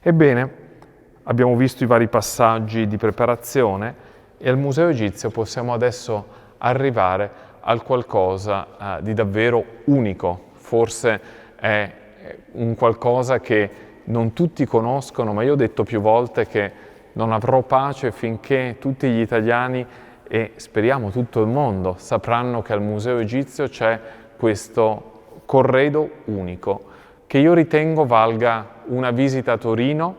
Ebbene, abbiamo visto i vari passaggi di preparazione e al Museo Egizio possiamo adesso arrivare al qualcosa di davvero unico. Forse è un qualcosa che non tutti conoscono, ma io ho detto più volte che non avrò pace finché tutti gli italiani e speriamo tutto il mondo sapranno che al Museo Egizio c'è questo corredo unico che io ritengo valga una visita a Torino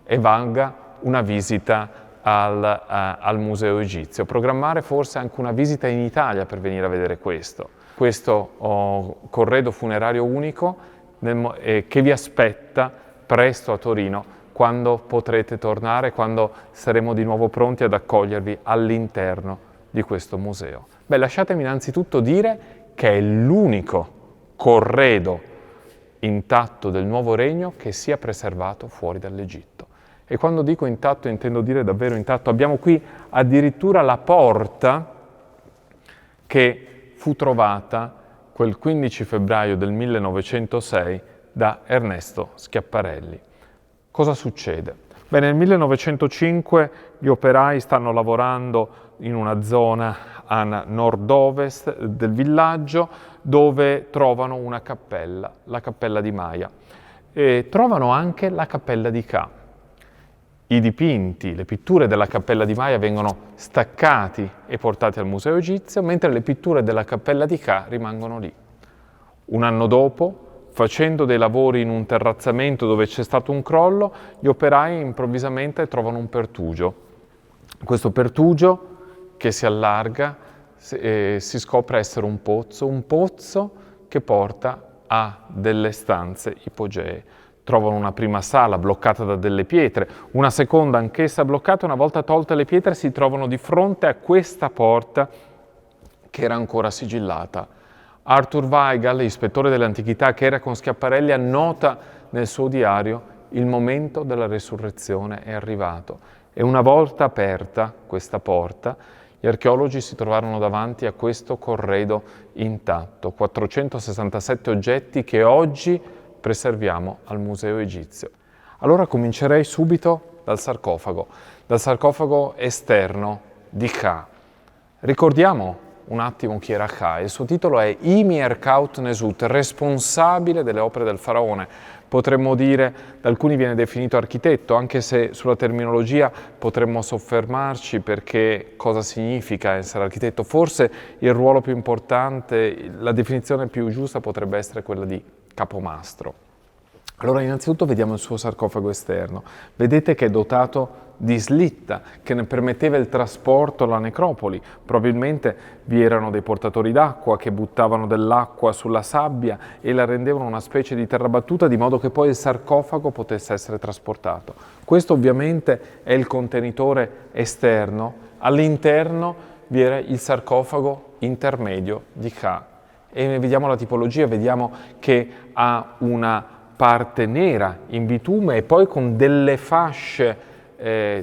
e valga una visita al Museo Egizio. Programmare forse anche una visita in Italia per venire a vedere questo. Questo corredo funerario unico che vi aspetta presto a Torino quando potrete tornare, quando saremo di nuovo pronti ad accogliervi all'interno di questo museo. Beh, lasciatemi innanzitutto dire che è l'unico corredo intatto del nuovo regno che sia preservato fuori dall'Egitto. E quando dico intatto intendo dire davvero intatto. Abbiamo qui addirittura la porta che fu trovata quel 15 febbraio del 1906 da Ernesto Schiaparelli. Cosa succede? Beh, nel 1905 gli operai stanno lavorando in una zona a nord-ovest del villaggio dove trovano una cappella, la cappella di Maia, e trovano anche la cappella di Ka. I dipinti, le pitture della cappella di Maia vengono staccati e portati al Museo Egizio, mentre le pitture della cappella di Ka rimangono lì. Un anno dopo, facendo dei lavori in un terrazzamento dove c'è stato un crollo, gli operai improvvisamente trovano un pertugio. Questo pertugio che si allarga si scopre essere un pozzo che porta a delle stanze ipogee. Trovano una prima sala bloccata da delle pietre, una seconda anch'essa bloccata. Una volta tolte le pietre si trovano di fronte a questa porta che era ancora sigillata. Arthur Weigall, ispettore delle antichità che era con Schiaparelli, annota nel suo diario: il momento della resurrezione è arrivato. E una volta aperta questa porta, gli archeologi si trovarono davanti a questo corredo intatto, 467 oggetti che oggi preserviamo al Museo Egizio. Allora comincerei subito dal sarcofago esterno di Ka. Ricordiamo un attimo chi era Ka. Il suo titolo è Imi-Erkaut-Nesut, responsabile delle opere del faraone. Potremmo dire, da alcuni viene definito architetto, anche se sulla terminologia potremmo soffermarci, perché cosa significa essere architetto. Forse il ruolo più importante, la definizione più giusta potrebbe essere quella di capomastro. Allora innanzitutto vediamo il suo sarcofago esterno. Vedete che è dotato di slitta che ne permetteva il trasporto alla necropoli. Probabilmente vi erano dei portatori d'acqua che buttavano dell'acqua sulla sabbia e la rendevano una specie di terra battuta, di modo che poi il sarcofago potesse essere trasportato. Questo ovviamente è il contenitore esterno. All'interno vi era il sarcofago intermedio di Ka. E vediamo la tipologia, vediamo che ha una parte nera in bitume e poi con delle fasce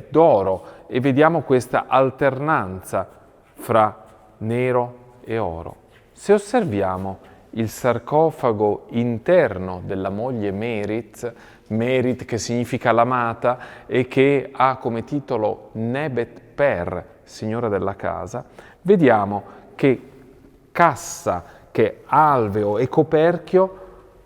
d'oro, e vediamo questa alternanza fra nero e oro. Se osserviamo il sarcofago interno della moglie Merit, Merit che significa l'amata e che ha come titolo Nebet Per, signora della casa, vediamo che cassa, che alveo e coperchio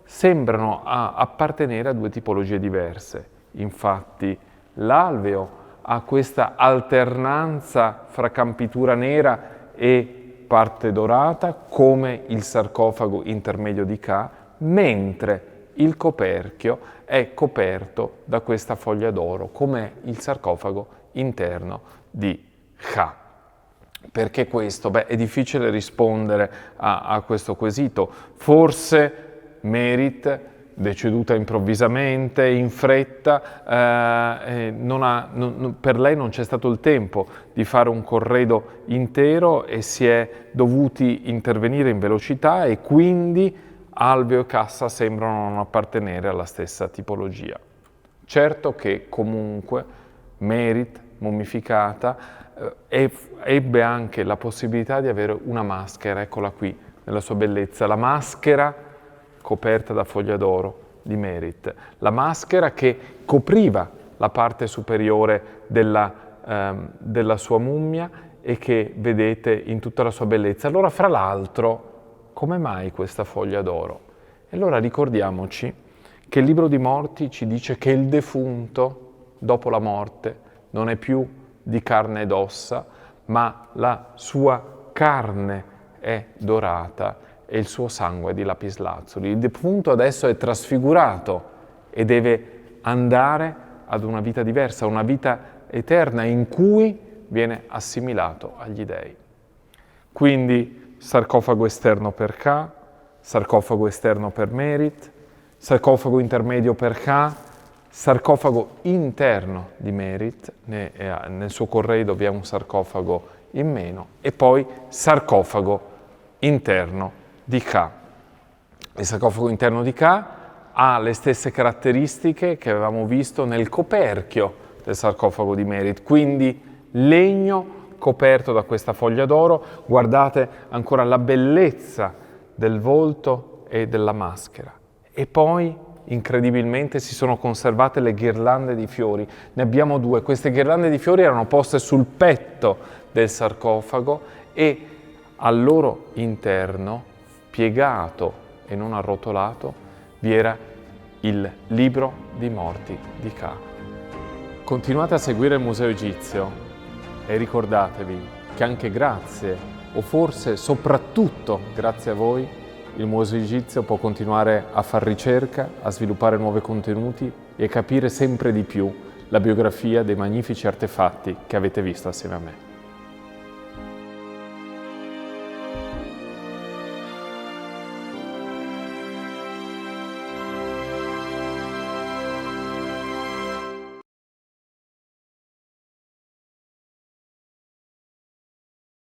sembrano appartenere a due tipologie diverse. Infatti l'alveo ha questa alternanza fra campitura nera e parte dorata, come il sarcofago intermedio di Ka, mentre il coperchio è coperto da questa foglia d'oro, come il sarcofago interno di Ka. Perché questo? Beh, è difficile rispondere a questo quesito. Forse Merit, deceduta improvvisamente, in fretta, per lei non c'è stato il tempo di fare un corredo intero e si è dovuti intervenire in velocità, e quindi alveo e cassa sembrano non appartenere alla stessa tipologia. Certo che comunque Merit, mummificata, ebbe anche la possibilità di avere una maschera, eccola qui nella sua bellezza, la maschera coperta da foglia d'oro, di Merit, la maschera che copriva la parte superiore della sua mummia e che vedete in tutta la sua bellezza. Allora, fra l'altro, come mai questa foglia d'oro? E allora ricordiamoci che il Libro dei Morti ci dice che il defunto, dopo la morte, non è più di carne ed ossa, ma la sua carne è dorata e il suo sangue è di lapislazzuli. Il defunto adesso è trasfigurato e deve andare ad una vita diversa, una vita eterna in cui viene assimilato agli dei. Quindi sarcofago esterno per Ka, sarcofago esterno per Merit, sarcofago intermedio per Ka, sarcofago interno di Merit, nel suo corredo vi è un sarcofago in meno, e poi sarcofago interno di Ka. Il sarcofago interno di Ka ha le stesse caratteristiche che avevamo visto nel coperchio del sarcofago di Merit, quindi legno coperto da questa foglia d'oro. Guardate ancora la bellezza del volto e della maschera. E poi, incredibilmente, si sono conservate le ghirlande di fiori. Ne abbiamo due. Queste ghirlande di fiori erano poste sul petto del sarcofago e al loro interno, piegato e non arrotolato, vi era il Libro dei Morti di Ka. Continuate a seguire il Museo Egizio e ricordatevi che anche grazie, o forse soprattutto grazie a voi, il Museo Egizio può continuare a far ricerca, a sviluppare nuovi contenuti e capire sempre di più la biografia dei magnifici artefatti che avete visto assieme a me.